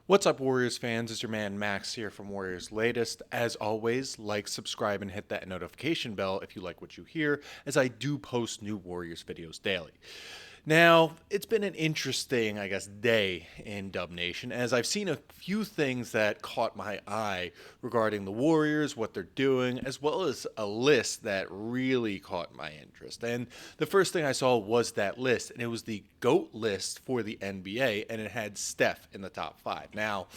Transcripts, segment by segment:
What's up, Warriors fans? It's your man Max here from Warriors Latest. As always, like, subscribe, and hit that notification bell if you like what you hear, as I do post new Warriors videos daily. Now, it's been an interesting, day in Dub Nation, as I've seen a few things that caught my eye regarding the Warriors, what they're doing, as well as a list that really caught my interest. And the first thing I saw was that list, and it was the GOAT list for the NBA, and it had Steph in the top five. Now,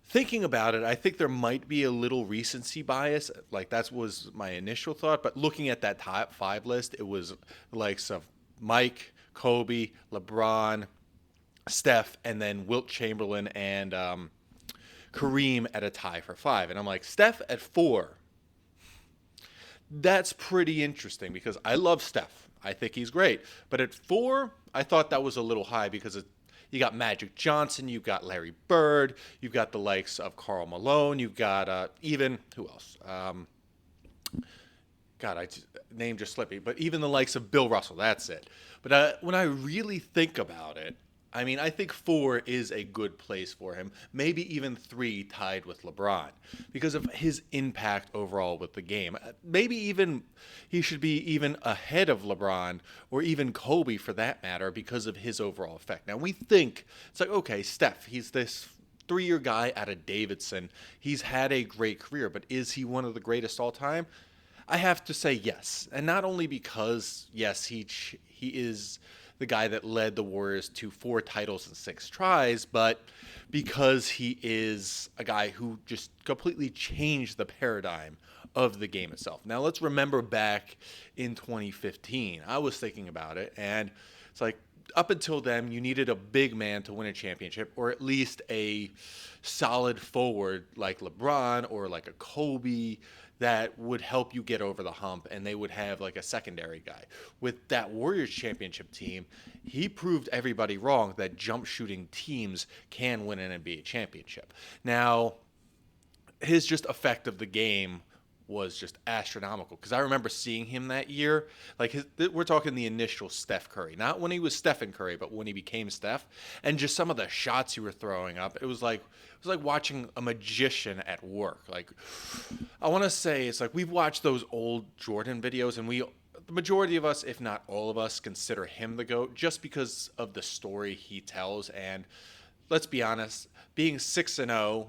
thinking about it, I think there might be a little recency bias. Like, that was my initial thought. But looking at that top five list, it was the likes of Mike, Kobe, LeBron, Steph, and then Wilt Chamberlain and Kareem at a tie for five. And I'm like, Steph at four. That's pretty interesting because I love Steph. I think he's great. But at four, I thought that was a little high because you got Magic Johnson, you've got Larry Bird, you've got the likes of Karl Malone, you've got even, who else? Name just slipped me, but even the likes of Bill Russell, that's it. But when I really think about it, I mean, I think four is a good place for him. Maybe even three tied with LeBron because of his impact overall with the game. Maybe even he should be even ahead of LeBron or even Kobe for that matter because of his overall effect. Now, we think it's like, okay, Steph, he's this 3-year guy out of Davidson. He's had a great career, but is he one of the greatest all time? I have to say yes, and not only because yes, he is the guy that led the Warriors to 4 titles in 6 tries, but because he is a guy who just completely changed the paradigm of the game itself. Now let's remember back in 2015. I was thinking about it, and it's like up until then, you needed a big man to win a championship, or at least a solid forward like LeBron or like a Kobe that would help you get over the hump, and they would have like a secondary guy. With that Warriors championship team, he proved everybody wrong that jump shooting teams can win an NBA championship. Now, his just effect of the game was just astronomical because I remember seeing him that year. We're talking the initial Steph Curry, not when he was Stephen Curry, but when he became Steph, and just some of the shots he were throwing up. It was like watching a magician at work. Like, I want to say it's like we've watched those old Jordan videos, and the majority of us, if not all of us, consider him the GOAT just because of the story he tells. And let's be honest, being 6-0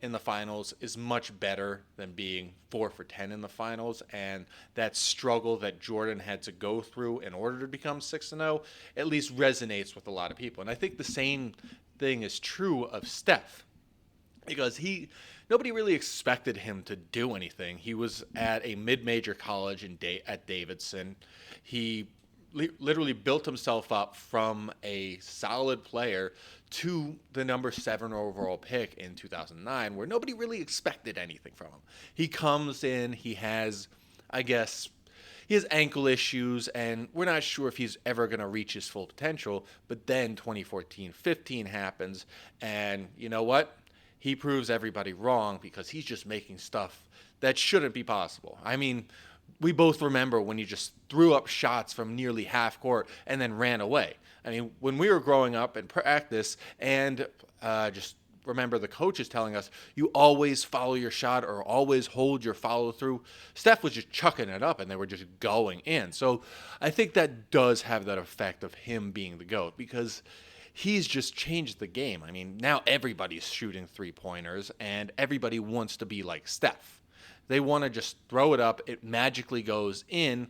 in the finals is much better than being 4 for 10 in the finals. And that struggle that Jordan had to go through in order to become 6-0 at least resonates with a lot of people. And I think the same thing is true of Steph because nobody really expected him to do anything. He was at a mid-major college at Davidson. He literally built himself up from a solid player to the number 7 overall pick in 2009, where nobody really expected anything from him. He comes in, he has ankle issues, and we're not sure if he's ever going to reach his full potential. But then 2014-15 happens, and you know what? He proves everybody wrong because he's just making stuff that shouldn't be possible. I mean, we both remember when he just threw up shots from nearly half court and then ran away. I mean, when we were growing up in practice and just remember the coaches telling us, you always follow your shot or always hold your follow through. Steph was just chucking it up and they were just going in. So I think that does have that effect of him being the GOAT because he's just changed the game. I mean, now everybody's shooting 3-pointers and everybody wants to be like Steph. They want to just throw it up, it magically goes in,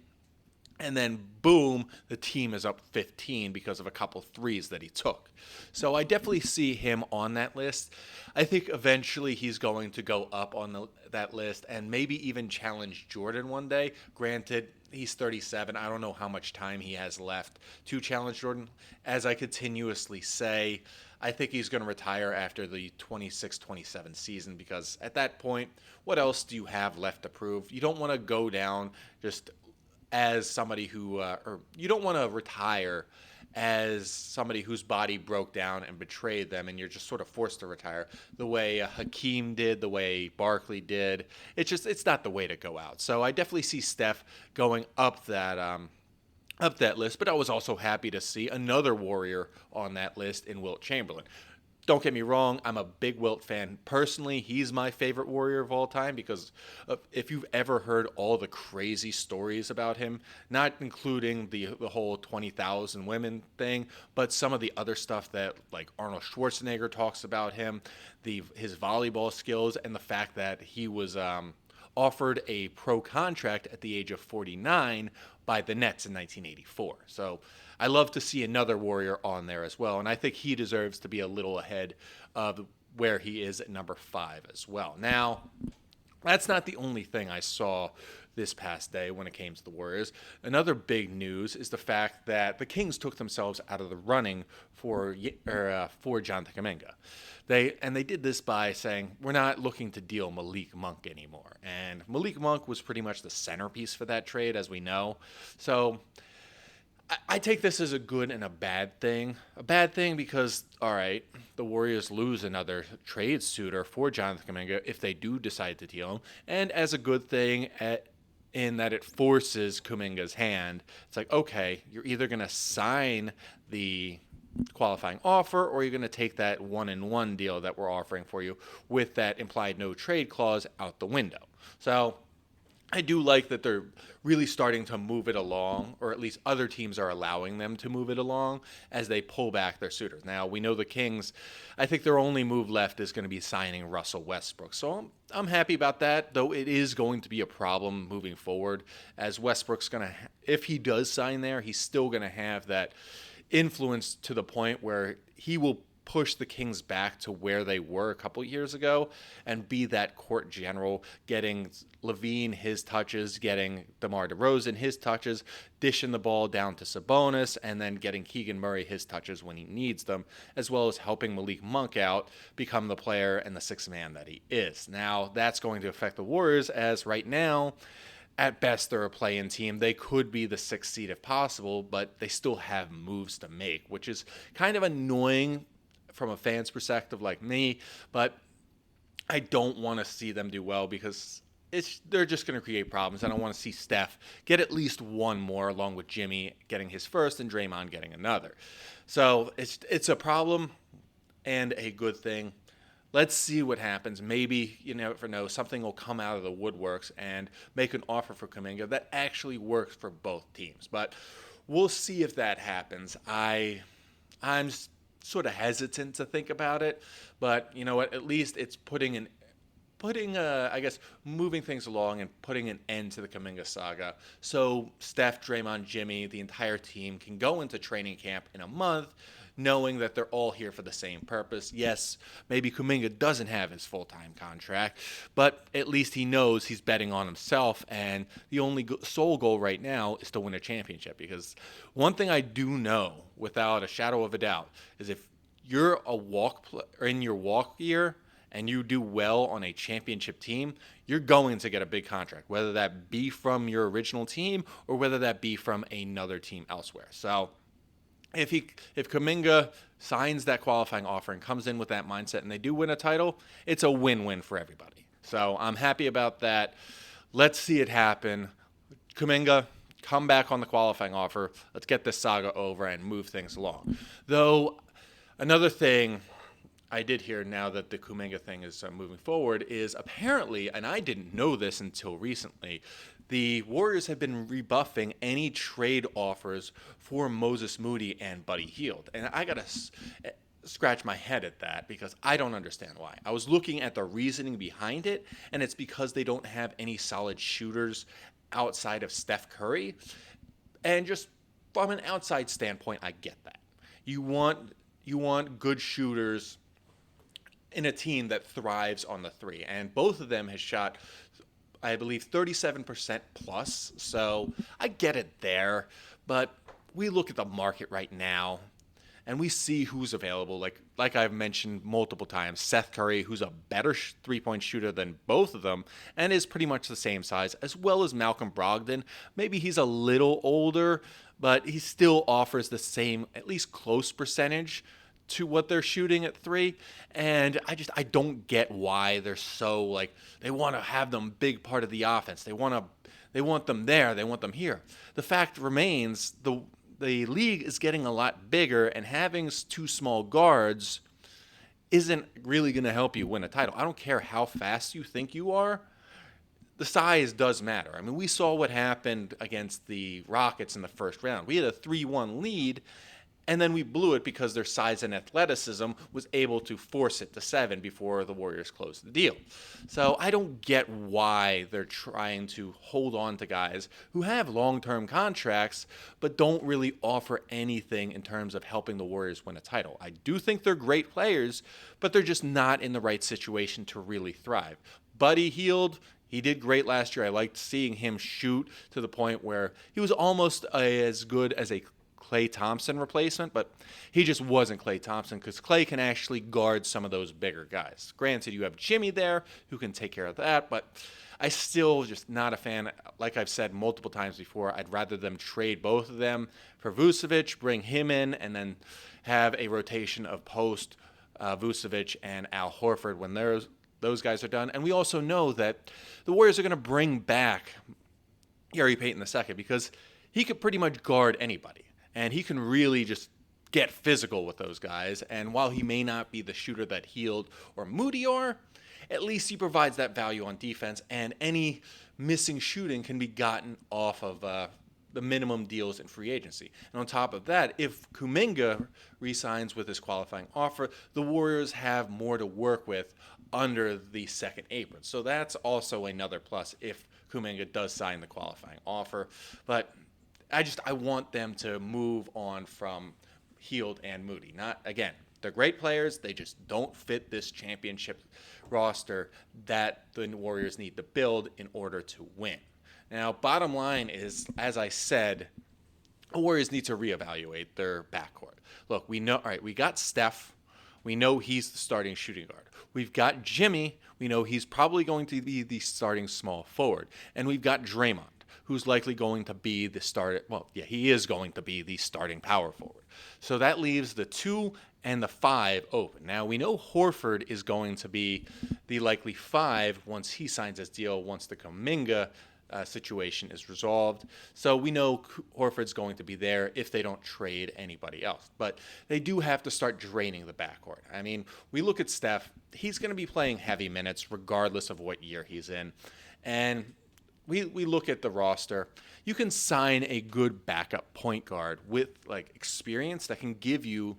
and then boom, the team is up 15 because of a couple threes that he took. So I definitely see him on that list. I think eventually he's going to go up on that list and maybe even challenge Jordan one day. Granted, he's 37. I don't know how much time he has left to challenge Jordan. As I continuously say, I think he's going to retire after the 26-27 season because at that point, what else do you have left to prove? You don't want to go down just as somebody who, or you don't want to retire as somebody whose body broke down and betrayed them, and you're just sort of forced to retire the way Hakeem did, the way Barkley did. It's not the way to go out. So I definitely see Steph going up that list, but I was also happy to see another Warrior on that list in Wilt Chamberlain. Don't get me wrong, I'm a big Wilt fan. Personally, he's my favorite Warrior of all time because if you've ever heard all the crazy stories about him, not including the whole 20,000 women thing, but some of the other stuff that like Arnold Schwarzenegger talks about him, his volleyball skills, and the fact that he was offered a pro contract at the age of 49 by the Nets in 1984. So I love to see another Warrior on there as well, and I think he deserves to be a little ahead of where he is at number 5 as well. Now, that's not the only thing I saw this past day when it came to the Warriors. Another big news is the fact that the Kings took themselves out of the running for Jonathan Kuminga. They did this by saying, we're not looking to deal Malik Monk anymore. And Malik Monk was pretty much the centerpiece for that trade, as we know. So I take this as a good and a bad thing. A bad thing because, all right, the Warriors lose another trade suitor for Jonathan Kuminga if they do decide to deal him. And as a good thing in that it forces Kuminga's hand. It's like, okay, you're either going to sign the qualifying offer or you're going to take that 1-and-1 deal that we're offering for you with that implied no trade clause out the window. So I do like that they're really starting to move it along, or at least other teams are allowing them to move it along as they pull back their suitors. Now, we know the Kings, I think their only move left is going to be signing Russell Westbrook. So I'm happy about that, though it is going to be a problem moving forward as Westbrook's going to, if he does sign there, he's still going to have that influence to the point where he will push the Kings back to where they were a couple years ago and be that court general, getting Levine his touches, getting DeMar DeRozan his touches, dishing the ball down to Sabonis, and then getting Keegan Murray his touches when he needs them, as well as helping Malik Monk out become the player and the sixth man that he is. Now, that's going to affect the Warriors as right now, at best, they're a play-in team. They could be the 6th seed if possible, but they still have moves to make, which is kind of annoying from a fan's perspective like me, but I don't want to see them do well because they're just going to create problems. I don't want to see Steph get at least one more along with Jimmy getting his first and Draymond getting another. So it's a problem and a good thing. Let's see what happens. Maybe, you never know, something will come out of the woodworks and make an offer for Kuminga that actually works for both teams. But we'll see if that happens. I'm sort of hesitant to think about it, but you know what? At least it's moving things along and putting an end to the Kuminga saga. So Steph, Draymond, Jimmy, the entire team can go into training camp in a month knowing that they're all here for the same purpose. Yes, maybe Kuminga doesn't have his full-time contract, but at least he knows he's betting on himself, and the only sole goal right now is to win a championship. Because one thing I do know, without a shadow of a doubt, is if you're in your walk year and you do well on a championship team, you're going to get a big contract, whether that be from your original team or whether that be from another team elsewhere. So if Kuminga signs that qualifying offer and comes in with that mindset and they do win a title, it's a win-win for everybody. So I'm happy about that. Let's see it happen. Kuminga, come back on the qualifying offer. Let's get this saga over and move things along. Though, another thing I did hear now that the Kuminga thing is moving forward is apparently, and I didn't know this until recently, the Warriors have been rebuffing any trade offers for Moses Moody and Buddy Hield. And I got to scratch my head at that because I don't understand why. I was looking at the reasoning behind it, and it's because they don't have any solid shooters outside of Steph Curry. And just from an outside standpoint, I get that. You want good shooters in a team that thrives on the three. And both of them has shot, I believe, 37% plus. So I get it there. But we look at the market right now and we see who's available. Like I've mentioned multiple times, Seth Curry, who's a better three-point shooter than both of them and is pretty much the same size, as well as Malcolm Brogdon. Maybe he's a little older, but he still offers the same, at least close percentage to what they're shooting at three. And I don't get why they're so they want to have them big part of the offense. They want them there, they want them here. The fact remains the league is getting a lot bigger, and having two small guards isn't really going to help you win a title. I don't care how fast you think you are. The size does matter. I mean, we saw what happened against the Rockets in the first round. We had a 3-1 lead, and then we blew it because their size and athleticism was able to force it to 7 before the Warriors closed the deal. So I don't get why they're trying to hold on to guys who have long-term contracts but don't really offer anything in terms of helping the Warriors win a title. I do think they're great players, but they're just not in the right situation to really thrive. Buddy Hield, he did great last year. I liked seeing him shoot to the point where he was almost as good as a Klay Thompson replacement, but he just wasn't Klay Thompson because Klay can actually guard some of those bigger guys. Granted, you have Jimmy there who can take care of that, but I still just not a fan. Like I've said multiple times before, I'd rather them trade both of them for Vucevic, bring him in, and then have a rotation of post Vucevic and Al Horford when those guys are done. And we also know that the Warriors are going to bring back Gary Payton II because he could pretty much guard anybody. And he can really just get physical with those guys. And while he may not be the shooter that Hield or Moody are, at least he provides that value on defense. And any missing shooting can be gotten off of the minimum deals in free agency. And on top of that, if Kuminga re-signs with his qualifying offer, the Warriors have more to work with under the second apron. So that's also another plus if Kuminga does sign the qualifying offer. But I want them to move on from Hield and Moody. They're great players. They just don't fit this championship roster that the Warriors need to build in order to win. Now, bottom line is, as I said, the Warriors need to reevaluate their backcourt. Look, we know, all right, we got Steph. We know he's the starting shooting guard. We've got Jimmy. We know he's probably going to be the starting small forward. And we've got Draymond, who's likely going to be the he is going to be the starting power forward. So that leaves the 2 and the 5 open. Now, we know Horford is going to be the likely 5 once he signs his deal, once the Kuminga situation is resolved. So we know Horford's going to be there if they don't trade anybody else. But they do have to start draining the backcourt. I mean, we look at Steph. He's going to be playing heavy minutes regardless of what year he's in. And we look at the roster. You can sign a good backup point guard with experience that can give you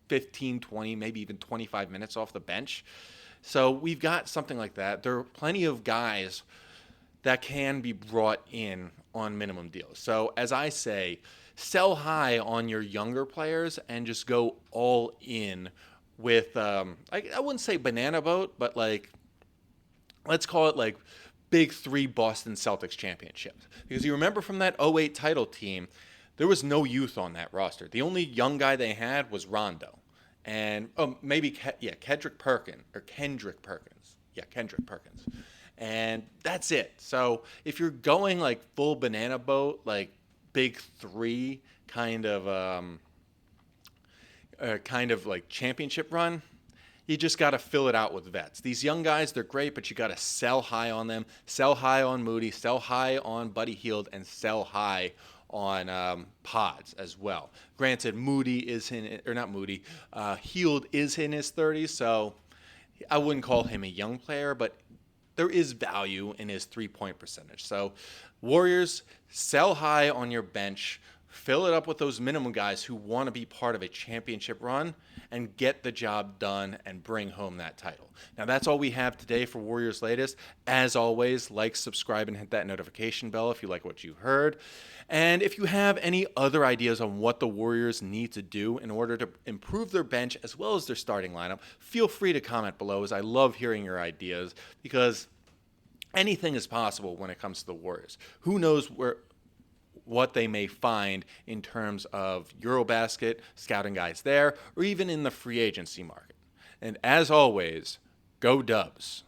15, 20, maybe even 25 minutes off the bench. So we've got something like that. There are plenty of guys that can be brought in on minimum deals. So as I say, sell high on your younger players and just go all in with, I wouldn't say banana boat, but let's call it Big 3 Boston Celtics championships. Because you remember from that 2008 title team, there was no youth on that roster. The only young guy they had was Rondo. And Kendrick Perkins. Yeah, Kendrick Perkins. And that's it. So if you're going full banana boat, Big 3 kind of championship run, you just got to fill it out with vets. These young guys, they're great, but you got to sell high on them. Sell high on Moody, sell high on Buddy Hield, and sell high on Pods as well. Granted, Hield is in his 30s, so I wouldn't call him a young player, but there is value in his three-point percentage. So Warriors, sell high on your bench, fill it up with those minimum guys who want to be part of a championship run and get the job done and bring home that title. Now, that's all we have today for Warriors Latest. As always, subscribe, and hit that notification bell if you like what you heard. And if you have any other ideas on what the Warriors need to do in order to improve their bench as well as their starting lineup, feel free to comment below, as I love hearing your ideas, because anything is possible when it comes to the Warriors. Who knows what they may find in terms of Eurobasket, scouting guys there, or even in the free agency market. And as always, go Dubs.